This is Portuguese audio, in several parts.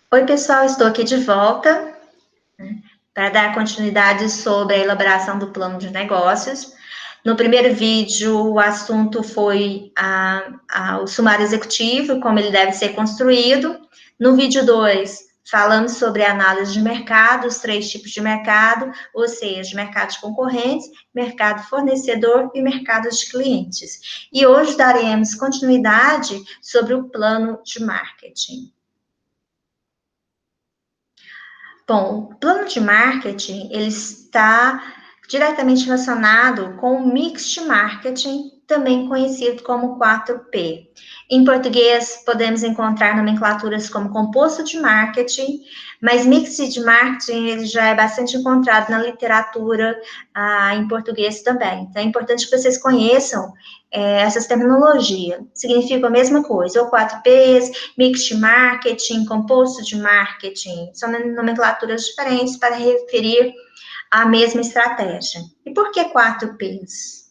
Oi, pessoal, estou aqui de volta, né, para dar continuidade sobre a elaboração do plano de negócios. No primeiro vídeo, o assunto foi o sumário executivo, como ele deve ser construído. No vídeo 2, falamos sobre a análise de mercado, os 3 tipos de mercado, ou seja, mercado de concorrentes, mercado fornecedor e mercado de clientes. E hoje daremos continuidade sobre o plano de marketing. Bom, o plano de marketing, ele está diretamente relacionado com o mix de marketing, também conhecido como 4P. Em português, podemos encontrar nomenclaturas como composto de marketing, mas mix de marketing ele já é bastante encontrado na literatura em português também. Então, é importante que vocês conheçam essas terminologias. Significam a mesma coisa, ou 4Ps, mix de marketing, composto de marketing, são nomenclaturas diferentes para referir à mesma estratégia. E por que 4Ps?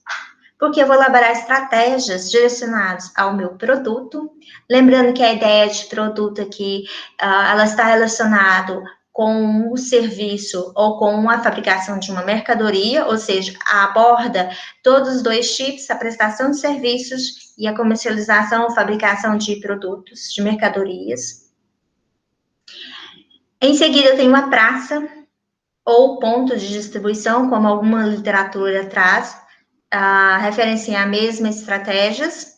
Porque eu vou elaborar estratégias direcionadas ao meu produto, lembrando que a ideia de produto aqui, ela está relacionada com o serviço ou com a fabricação de uma mercadoria, ou seja, aborda todos os 2 tipos, a prestação de serviços e a comercialização ou fabricação de produtos, de mercadorias. Em seguida, eu tenho uma praça ou ponto de distribuição, como alguma literatura traz, referenciar mesmas estratégias.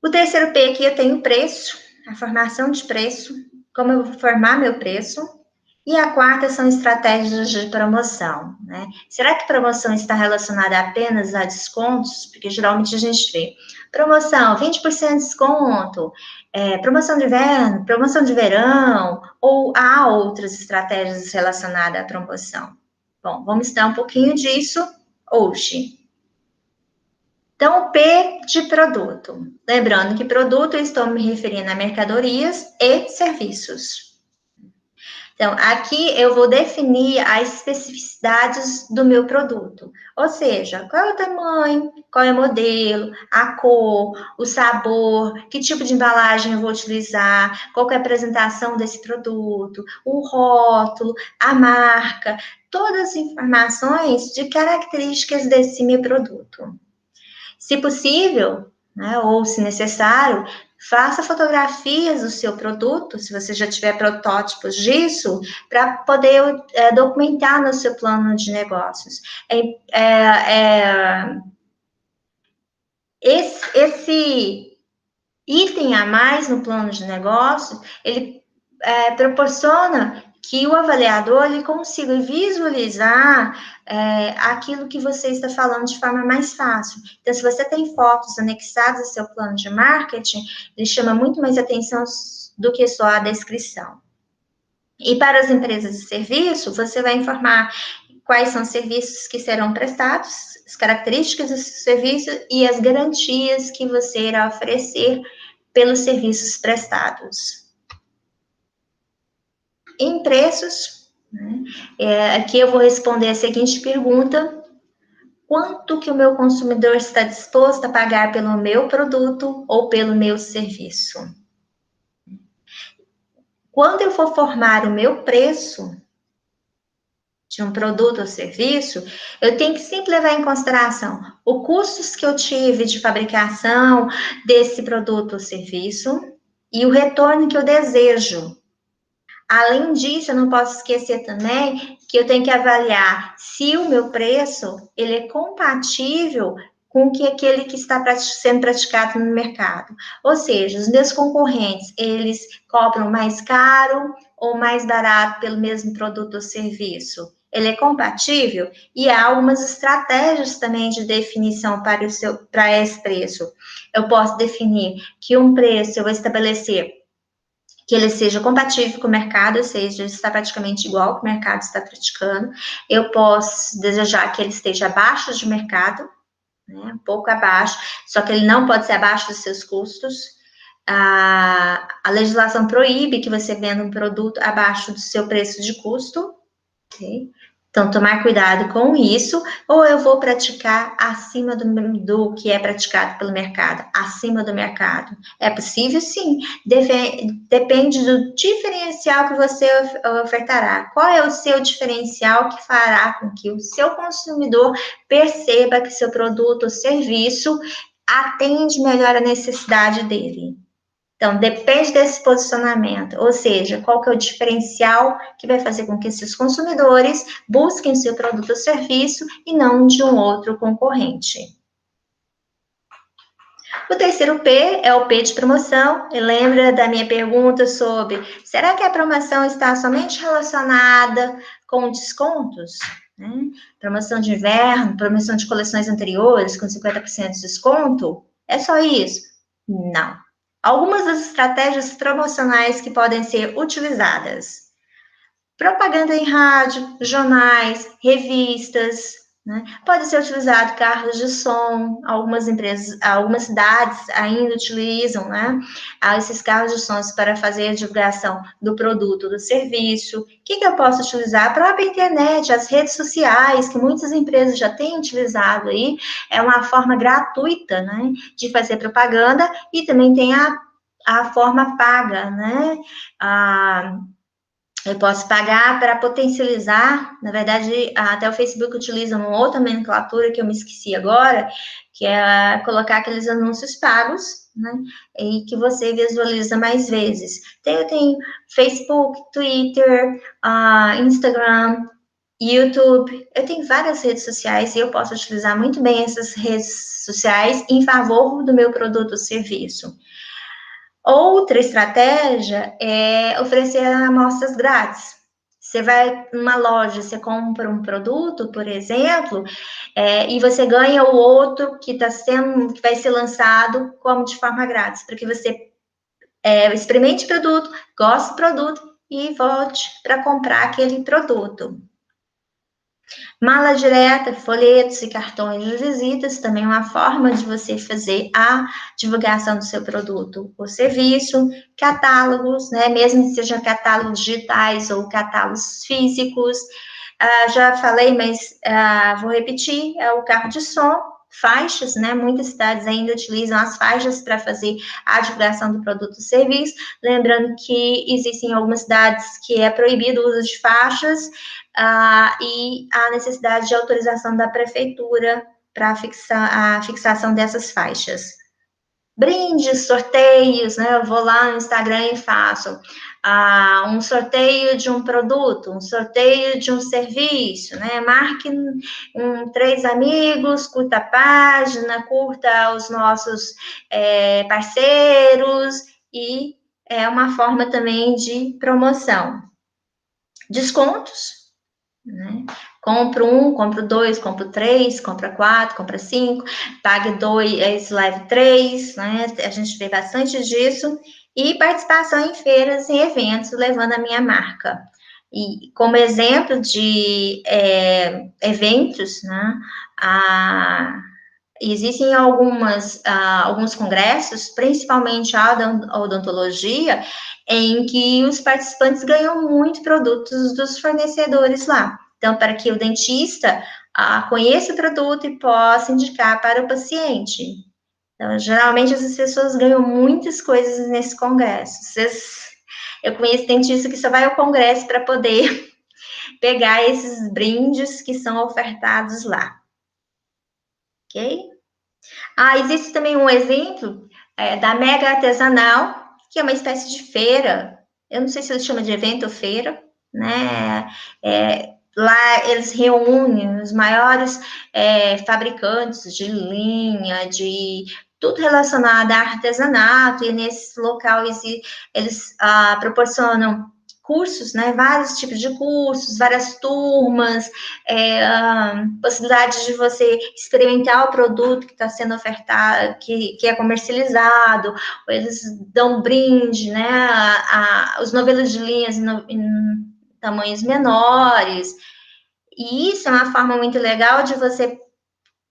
O terceiro P aqui eu tenho preço, a formação de preço, como eu vou formar meu preço. E a quarta são estratégias de promoção, né? Será que promoção está relacionada apenas a descontos? Porque geralmente a gente vê promoção, 20% de desconto, promoção de inverno, promoção de verão, ou há outras estratégias relacionadas à promoção? Bom, vamos estudar um pouquinho disso hoje. Então, o P de produto. Lembrando que produto eu estou me referindo a mercadorias e serviços. Então, aqui eu vou definir as especificidades do meu produto. Ou seja, qual é o tamanho, qual é o modelo, a cor, o sabor, que tipo de embalagem eu vou utilizar, qual é a apresentação desse produto, o rótulo, a marca, todas as informações de características desse meu produto. Se possível, né, ou se necessário, faça fotografias do seu produto, se você já tiver protótipos disso, para poder documentar no seu plano de negócios. Esse item a mais no plano de negócio, ele proporciona que o avaliador ele consiga visualizar aquilo que você está falando de forma mais fácil. Então, se você tem fotos anexadas ao seu plano de marketing, ele chama muito mais atenção do que só a descrição. E para as empresas de serviço, você vai informar quais são os serviços que serão prestados, as características do serviço e as garantias que você irá oferecer pelos serviços prestados. Em preços, né, aqui eu vou responder a seguinte pergunta: quanto que o meu consumidor está disposto a pagar pelo meu produto ou pelo meu serviço? Quando eu for formar o meu preço de um produto ou serviço, eu tenho que sempre levar em consideração os custos que eu tive de fabricação desse produto ou serviço e o retorno que eu desejo. Além disso, eu não posso esquecer também que eu tenho que avaliar se o meu preço ele é compatível com o que aquele que está sendo praticado no mercado. Ou seja, os meus concorrentes, eles cobram mais caro ou mais barato pelo mesmo produto ou serviço? Ele é compatível? E há algumas estratégias também de definição para esse preço. Eu posso definir que um preço eu vou estabelecer que ele seja compatível com o mercado, ou seja, está praticamente igual ao que o mercado está praticando. Eu posso desejar que ele esteja abaixo de mercado, né, um pouco abaixo, só que ele não pode ser abaixo dos seus custos. A legislação proíbe que você venda um produto abaixo do seu preço de custo, ok? Então, tomar cuidado com isso, ou eu vou praticar acima do que é praticado pelo mercado, acima do mercado. É possível, sim. Depende do diferencial que você ofertará. Qual é o seu diferencial que fará com que o seu consumidor perceba que seu produto ou serviço atende melhor a necessidade dele? Então, depende desse posicionamento, ou seja, qual que é o diferencial que vai fazer com que esses consumidores busquem seu produto ou serviço e não de um outro concorrente. O terceiro P é o P de promoção. E lembra da minha pergunta sobre, será que a promoção está somente relacionada com descontos? Né? Promoção de inverno, promoção de coleções anteriores com 50% de desconto? É só isso? Não. Algumas das estratégias promocionais que podem ser utilizadas: propaganda em rádio, jornais, revistas, né? Pode ser utilizado carros de som, algumas empresas, algumas cidades ainda utilizam, né? Esses carros de som para fazer a divulgação do produto, do serviço. O que eu posso utilizar? A própria internet, as redes sociais, que muitas empresas já têm utilizado aí, é uma forma gratuita, né, de fazer propaganda, e também tem a forma paga, né? Eu posso pagar para potencializar, na verdade, até o Facebook utiliza uma outra nomenclatura que eu me esqueci agora, que é colocar aqueles anúncios pagos, né, e que você visualiza mais vezes. Então, eu tenho Facebook, Twitter, Instagram, YouTube, eu tenho várias redes sociais e eu posso utilizar muito bem essas redes sociais em favor do meu produto ou serviço. Outra estratégia é oferecer amostras grátis. Você vai numa loja, você compra um produto, por exemplo, e você ganha o outro que vai ser lançado como de forma grátis, para que você experimente o produto, goste do produto e volte para comprar aquele produto. Mala direta, folhetos e cartões de visitas, também é uma forma de você fazer a divulgação do seu produto ou serviço. Catálogos, né, mesmo que sejam catálogos digitais ou catálogos físicos. Já falei, mas vou repetir, é o carro de som, faixas, né, muitas cidades ainda utilizam as faixas para fazer a divulgação do produto ou serviço, lembrando que existem algumas cidades que é proibido o uso de faixas, e a necessidade de autorização da prefeitura para a fixação dessas faixas. Brindes, sorteios, né? Eu vou lá no Instagram e faço um sorteio de um produto, um sorteio de um serviço, né? Marque 3 amigos, curta a página, curta os nossos parceiros, e é uma forma também de promoção. Descontos, né? Compro 1, compro 2, compro 3, compra 4, compra 5, pague 2, leve 3, né? A gente vê bastante disso. E participação em feiras e eventos, levando a minha marca. E como exemplo de eventos, né? Existem alguns congressos, principalmente a odontologia, em que os participantes ganham muito produtos dos fornecedores lá. Então, para que o dentista conheça o produto e possa indicar para o paciente. Então, geralmente, essas pessoas ganham muitas coisas nesse congresso. Eu conheço dentista que só vai ao congresso para poder pegar esses brindes que são ofertados lá. Ok? Existe também um exemplo da Mega Artesanal, que é uma espécie de feira. Eu não sei se eles chamam de evento ou feira, né? Lá eles reúnem os maiores fabricantes de linha, de tudo relacionado a artesanato, e nesse local eles proporcionam cursos, né, vários tipos de cursos, várias turmas, possibilidade de você experimentar o produto que está sendo ofertado, que é comercializado, eles dão brinde, né, os novelos de linhas em tamanhos menores, e isso é uma forma muito legal de você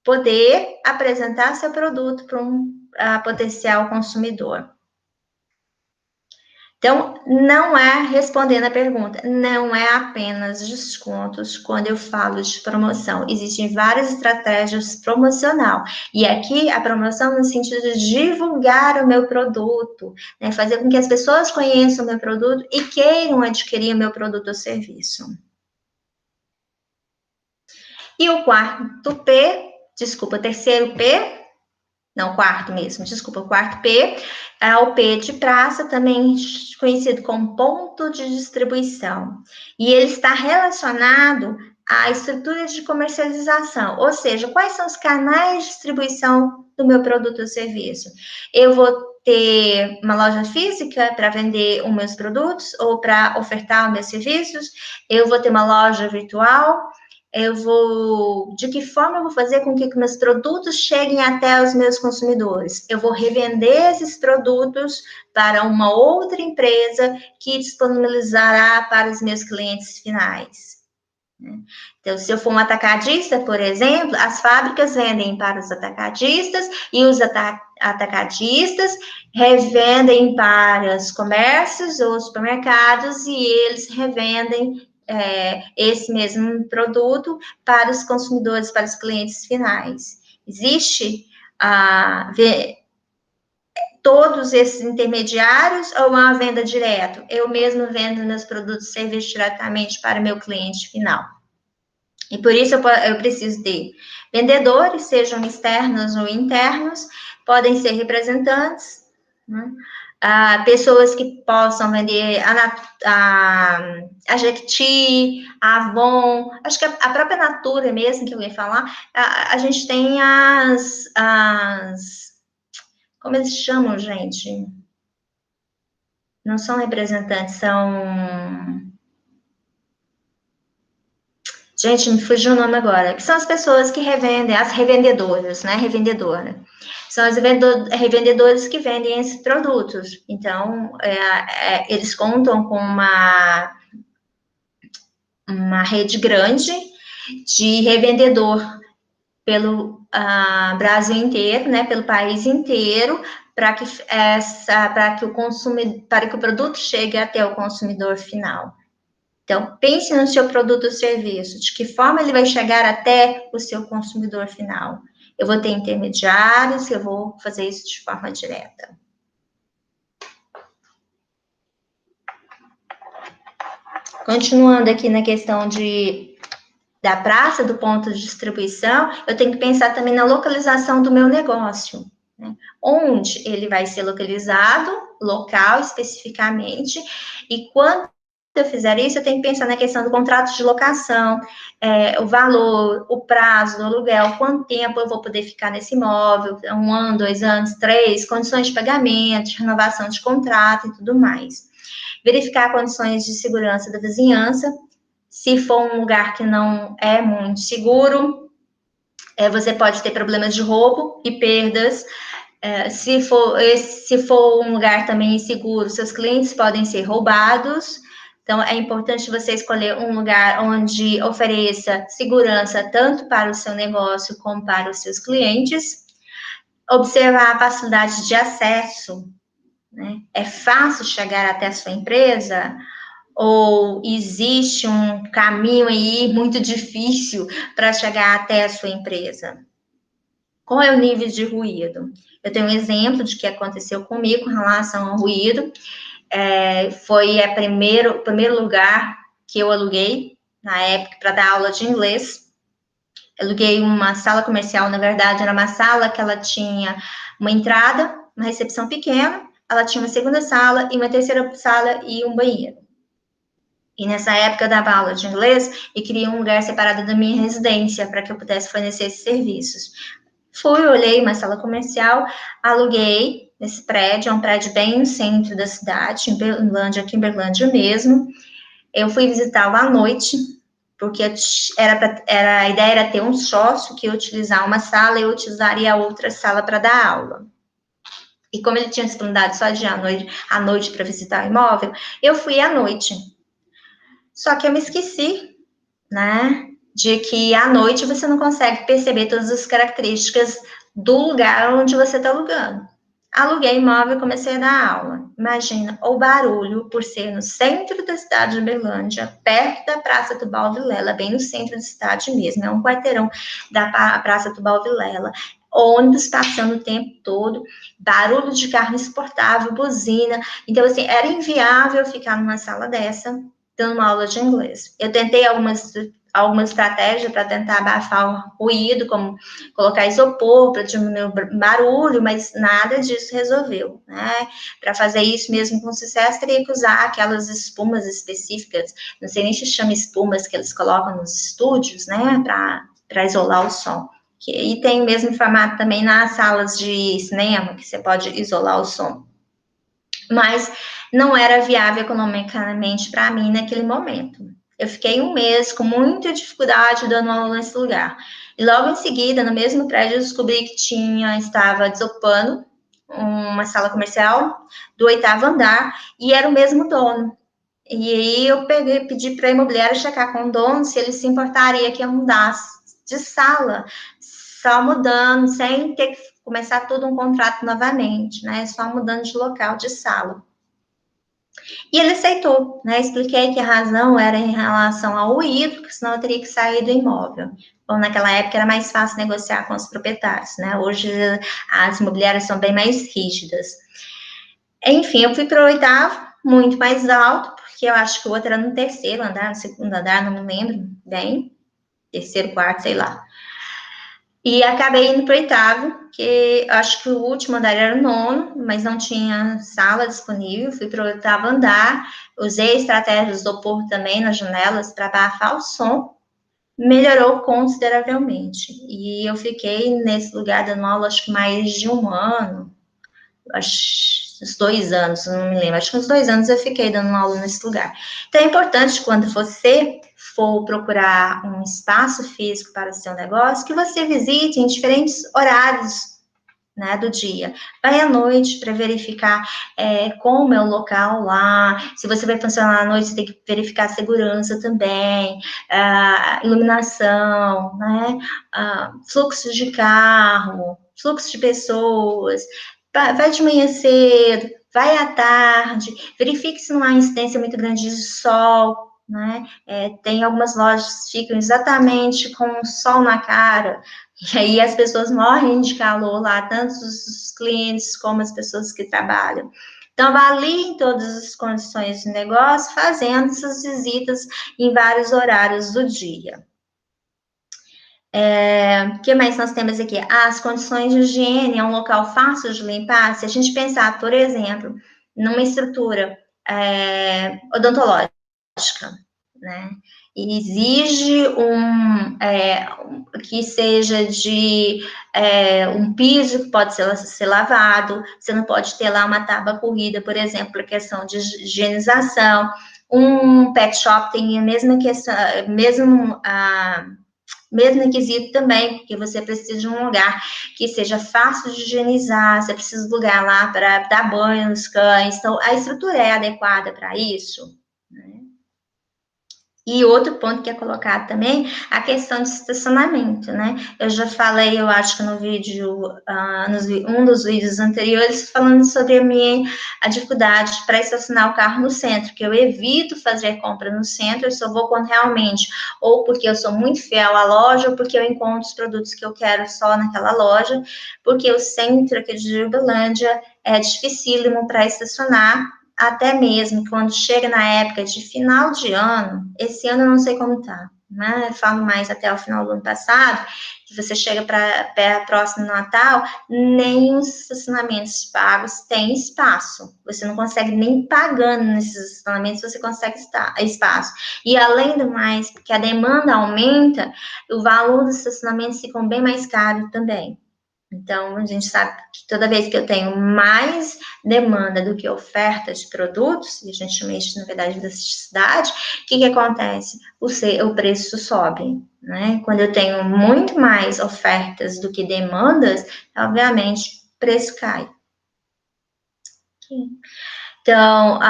poder apresentar seu produto para um potencial consumidor. Então, não é, respondendo a pergunta, não é apenas descontos quando eu falo de promoção. Existem várias estratégias promocional. E aqui, a promoção no sentido de divulgar o meu produto, né? Fazer com que as pessoas conheçam o meu produto e queiram adquirir o meu produto ou serviço. E o terceiro P, não, quarto mesmo, desculpa, o quarto P, é o P de praça, também conhecido como ponto de distribuição. E ele está relacionado à estrutura de comercialização, ou seja, quais são os canais de distribuição do meu produto ou serviço. Eu vou ter uma loja física para vender os meus produtos ou para ofertar os meus serviços, eu vou ter uma loja virtual, de que forma eu vou fazer com que meus produtos cheguem até os meus consumidores? Eu vou revender esses produtos para uma outra empresa que disponibilizará para os meus clientes finais. Então, se eu for um atacadista, por exemplo, as fábricas vendem para os atacadistas e os atacadistas revendem para os comércios ou supermercados e eles revendem esse mesmo produto para os consumidores, para os clientes finais. Existe todos esses intermediários ou uma venda direto? Eu mesmo vendo meus produtos e serviços diretamente para o meu cliente final. E por isso eu preciso de vendedores, sejam externos ou internos, podem ser representantes, né? Pessoas que possam vender a Jequiti, a Avon, acho que a própria Natura mesmo, que eu ia falar, a gente tem como eles chamam, gente? Não são representantes, são... Gente, me fugiu o nome agora. Que são as pessoas que revendem, as revendedoras, né? Revendedora. São as revendedores que vendem esses produtos. Então, eles contam com uma rede grande de revendedor pelo Brasil inteiro, né? Pelo país inteiro, para que o produto chegue até o consumidor final. Então, pense no seu produto ou serviço, de que forma ele vai chegar até o seu consumidor final. Eu vou ter intermediários, eu vou fazer isso de forma direta. Continuando aqui na questão da praça, do ponto de distribuição, eu tenho que pensar também na localização do meu negócio, né? Onde ele vai ser localizado, local especificamente, e quando eu fizer isso, eu tenho que pensar na questão do contrato de locação, o valor, o prazo do aluguel, quanto tempo eu vou poder ficar nesse imóvel, 1 ano, 2 anos, 3, condições de pagamento, de renovação de contrato e tudo mais. Verificar condições de segurança da vizinhança, se for um lugar que não é muito seguro, você pode ter problemas de roubo e perdas. Se for um lugar também inseguro, seus clientes podem ser roubados. Então, é importante você escolher um lugar onde ofereça segurança tanto para o seu negócio como para os seus clientes. Observar a facilidade de acesso, né? É fácil chegar até a sua empresa? Ou existe um caminho aí muito difícil para chegar até a sua empresa? Qual é o nível de ruído? Eu tenho um exemplo de que aconteceu comigo com relação ao ruído. Foi o primeiro lugar que eu aluguei, na época, para dar aula de inglês. Eu aluguei uma sala comercial, na verdade, era uma sala que ela tinha uma entrada, uma recepção pequena, ela tinha uma segunda sala e uma terceira sala e um banheiro. E nessa época eu dava aula de inglês e queria um lugar separado da minha residência para que eu pudesse fornecer esses serviços. Olhei uma sala comercial, aluguei nesse prédio, é um prédio bem no centro da cidade, em Berlândia, aqui em Berlândia mesmo. Eu fui visitá-lo à noite, porque a ideia era ter um sócio que ia utilizar uma sala e eu utilizaria a outra sala para dar aula. E como ele tinha disponibilidade só de à noite para visitar o imóvel, eu fui à noite. Só que eu me esqueci, né, de que à noite você não consegue perceber todas as características do lugar onde você está alugando. Aluguei imóvel e comecei a dar aula. Imagina o barulho, por ser no centro da cidade de Uberlândia, perto da Praça Tubal Vilela, bem no centro da cidade mesmo, é um quarteirão da Praça Tubal Vilela. Ônibus passando o tempo todo, barulho de carro exportável, buzina. Então, assim, era inviável ficar numa sala dessa, dando uma aula de inglês. Eu tentei alguma estratégia para tentar abafar o ruído, como colocar isopor para diminuir o barulho, mas nada disso resolveu, né? Para fazer isso mesmo com sucesso, teria que usar aquelas espumas específicas, não sei nem se chama espumas que eles colocam nos estúdios, né? Para isolar o som. E tem o mesmo formato também nas salas de cinema, que você pode isolar o som. Mas não era viável economicamente para mim naquele momento. Eu fiquei um mês com muita dificuldade dando aula nesse lugar. E logo em seguida, no mesmo prédio, eu descobri que estava desocupando uma sala comercial do 8º andar e era o mesmo dono. E aí eu pedi para a imobiliária checar com o dono se ele se importaria que eu mudasse de sala, só mudando, sem ter que começar todo um contrato novamente, né? Só mudando de local, de sala. E ele aceitou, né? Expliquei que a razão era em relação ao ruído, porque senão eu teria que sair do imóvel. Bom, naquela época era mais fácil negociar com os proprietários, né? Hoje as imobiliárias são bem mais rígidas. Enfim, eu fui para o 8º, muito mais alto, porque eu acho que o outro era no 3º andar, no 2º andar, não me lembro bem. 3º, 4º, sei lá. E acabei indo para o 8º, que acho que o último andar era o 9º, mas não tinha sala disponível. Fui para o 8º andar, usei estratégias do isopor também nas janelas para abafar o som. Melhorou consideravelmente. E eu fiquei nesse lugar dando aula, acho que mais de um ano, acho uns 2 anos, não me lembro, acho que uns 2 anos eu fiquei dando aula nesse lugar. Então é importante quando você for procurar um espaço físico para o seu negócio, que você visite em diferentes horários, né, do dia. Vai à noite para verificar como é o local lá. Se você vai funcionar à noite, você tem que verificar a segurança também, a iluminação, né, fluxo de carro, fluxo de pessoas. Vai de manhã cedo, vai à tarde, verifique se não há incidência muito grande de sol, né? Tem algumas lojas que ficam exatamente com o sol na cara, e aí as pessoas morrem de calor lá, tanto os clientes como as pessoas que trabalham. Então, avaliem todas as condições de negócio, fazendo essas visitas em vários horários do dia. O que mais nós temos aqui? As condições de higiene, é um local fácil de limpar. Se a gente pensar, por exemplo, numa estrutura odontológica, né? E exige que seja de um piso que pode ser lavado, você não pode ter lá uma tábua corrida, por exemplo, a questão de higienização. Um pet shop tem a mesma questão, mesmo requisito também, porque você precisa de um lugar que seja fácil de higienizar, você precisa de um lugar lá para dar banho nos cães, então a estrutura é adequada para isso, né? E outro ponto que é colocado também, a questão de estacionamento, né? Eu já falei, eu acho que no vídeo, um dos vídeos anteriores, falando sobre a dificuldade para estacionar o carro no centro, que eu evito fazer compra no centro, eu só vou quando realmente, ou porque eu sou muito fiel à loja, ou porque eu encontro os produtos que eu quero só naquela loja, porque o centro aqui de Uberlândia é dificílimo para estacionar, até mesmo quando chega na época de final de ano, esse ano eu não sei como tá, né? Eu falo mais até o final do ano passado, que você chega para próximo Natal, nem os estacionamentos pagos têm espaço. Você não consegue nem pagando nesses estacionamentos, você consegue espaço. E além do mais, porque a demanda aumenta, o valor dos estacionamentos ficam bem mais caro também. Então, a gente sabe que toda vez que eu tenho mais demanda do que oferta de produtos, e a gente chama isso, na verdade, de elasticidade, o que acontece? O preço sobe, né? Quando eu tenho muito mais ofertas do que demandas, obviamente, o preço cai. Então,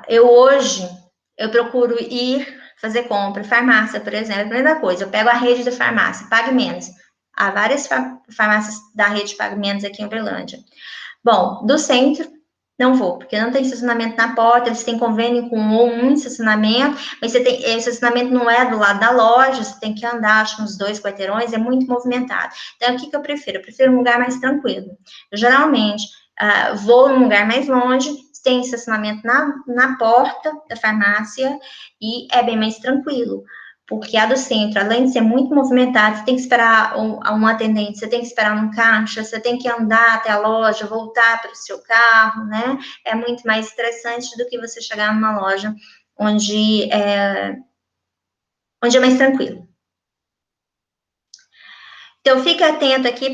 eu procuro ir fazer compra, farmácia, por exemplo, a primeira coisa, eu pego a rede da farmácia, pague menos. Há várias farmácias da rede Pague Menos aqui em Uberlândia. Bom, do centro, não vou, porque não tem estacionamento na porta, eles têm convênio com um estacionamento, mas o estacionamento não é do lado da loja, você tem que andar, acho, uns 2 quarteirões, é muito movimentado. Então, o que eu prefiro? Eu prefiro um lugar mais tranquilo. Eu, geralmente, vou num lugar mais longe, tem estacionamento na porta da farmácia e é bem mais tranquilo. Porque a do centro, além de ser muito movimentada, você tem que esperar um atendente, você tem que esperar um caixa, você tem que andar até a loja, voltar para o seu carro, né? É muito mais estressante do que você chegar numa loja onde é mais tranquilo. Então, fique atento aqui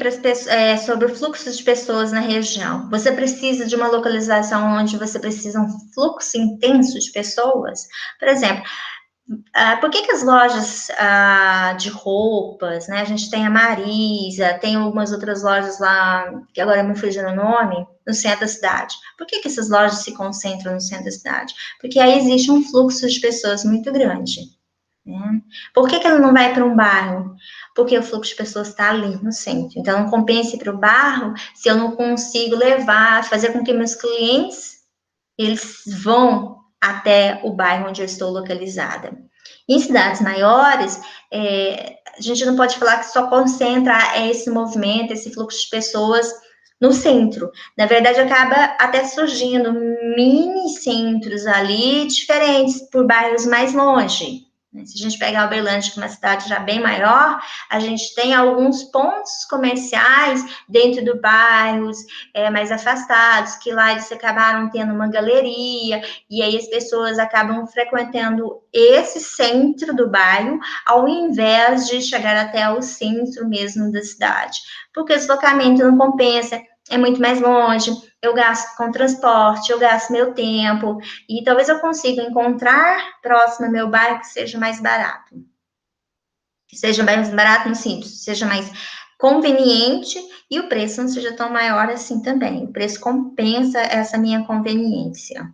sobre o fluxo de pessoas na região. Você precisa de uma localização onde você precisa um fluxo intenso de pessoas? Por exemplo, por que as lojas de roupas, né? A gente tem a Marisa, tem algumas outras lojas lá, que agora me fugiu o nome, no centro da cidade. Por que essas lojas se concentram no centro da cidade? Porque aí existe um fluxo de pessoas muito grande. Né? Por que ela não vai para um bairro? Porque o fluxo de pessoas está ali no centro. Então, não compensa ir para o bairro se eu não consigo levar, fazer com que meus clientes eles vão até o bairro onde eu estou localizada. Em cidades maiores, a gente não pode falar que só concentra esse movimento, esse fluxo de pessoas no centro. Na verdade, acaba até surgindo mini centros ali, diferentes, por bairros mais longe. Se a gente pegar Uberlândia, que é uma cidade já bem maior, a gente tem alguns pontos comerciais dentro do bairros mais afastados, que lá eles acabaram tendo uma galeria, e aí as pessoas acabam frequentando esse centro do bairro, ao invés de chegar até o centro mesmo da cidade, porque o deslocamento não compensa, é muito mais longe, eu gasto com transporte, eu gasto meu tempo, e talvez eu consiga encontrar próximo ao meu bairro que seja mais barato. Que seja mais barato no sentido, seja mais conveniente e o preço não seja tão maior assim também. O preço compensa essa minha conveniência.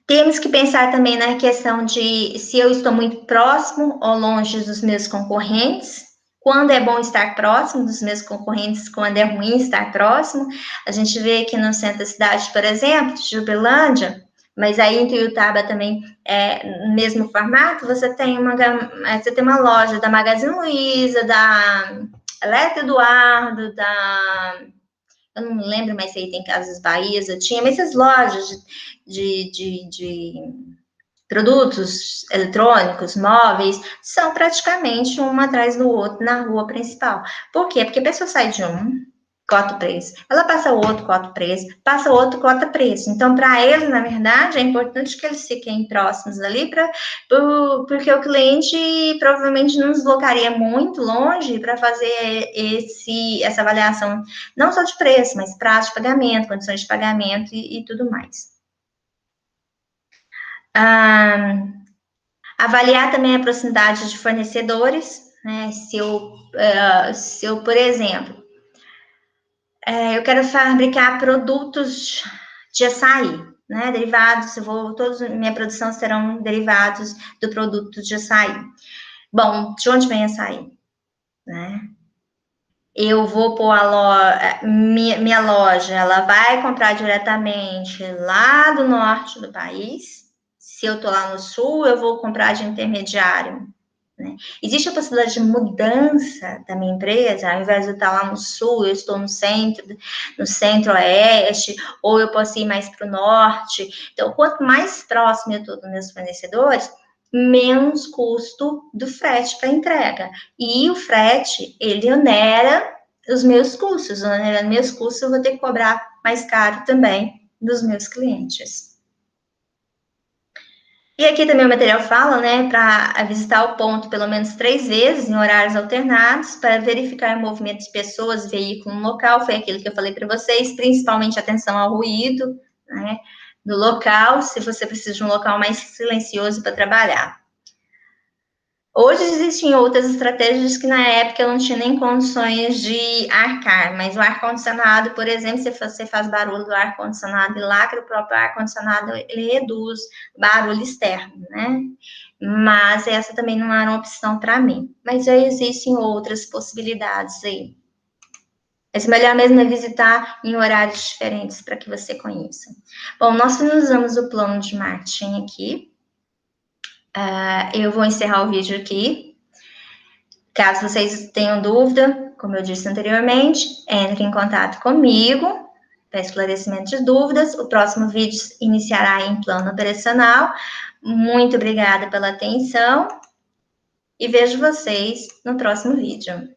Temos que pensar também na questão de se eu estou muito próximo ou longe dos meus concorrentes, quando é bom estar próximo dos meus concorrentes, quando é ruim estar próximo. A gente vê aqui no centro da cidade, por exemplo, de Uberlândia, mas aí em Tuiutaba também, no mesmo formato, você tem uma loja da Magazine Luiza, da Eletro Eduardo, eu não lembro mais se aí tem Casas Bahias, eu tinha, mas essas lojas de produtos eletrônicos, móveis, são praticamente um atrás do outro na rua principal. Por quê? Porque a pessoa sai de um, cota o preço, ela passa o outro, cota o preço, passa o outro, cota o preço. Então, para ele, na verdade, é importante que eles fiquem próximos ali, porque o cliente provavelmente não deslocaria muito longe para fazer essa avaliação, não só de preço, mas prazo de pagamento, condições de pagamento e tudo mais. Avaliar também a proximidade de fornecedores, né? Se eu, por exemplo, eu quero fabricar produtos de açaí, né? Derivados, minha produção serão derivados do produto de açaí. Bom, de onde vem açaí? Né? Eu vou pôr minha loja, ela vai comprar diretamente lá do norte do país. Se eu tô lá no sul, eu vou comprar de intermediário. Né? Existe a possibilidade de mudança da minha empresa, ao invés de eu estar lá no sul, eu estou no centro-oeste, ou eu posso ir mais para o norte. Então, quanto mais próximo eu estou dos meus fornecedores, menos custo do frete para entrega. E o frete, ele onera os meus custos. Onerando meus custos, eu vou ter que cobrar mais caro também dos meus clientes. E aqui também o material fala, né, para visitar o ponto pelo menos 3 vezes em horários alternados, para verificar o movimento de pessoas, veículo no local, foi aquilo que eu falei para vocês, principalmente atenção ao ruído, né, do local, se você precisa de um local mais silencioso para trabalhar. Hoje existem outras estratégias que na época eu não tinha nem condições de arcar, mas o ar-condicionado, por exemplo, se você faz barulho do ar-condicionado e lacra o próprio ar-condicionado, ele reduz barulho externo, né? Mas essa também não era uma opção para mim. Mas já existem outras possibilidades aí. Mas melhor mesmo é visitar em horários diferentes para que você conheça. Bom, nós finalizamos o plano de marketing aqui. Eu vou encerrar o vídeo aqui. Caso vocês tenham dúvida, como eu disse anteriormente, entre em contato comigo para esclarecimento de dúvidas. O próximo vídeo iniciará em plano operacional. Muito obrigada pela atenção e vejo vocês no próximo vídeo.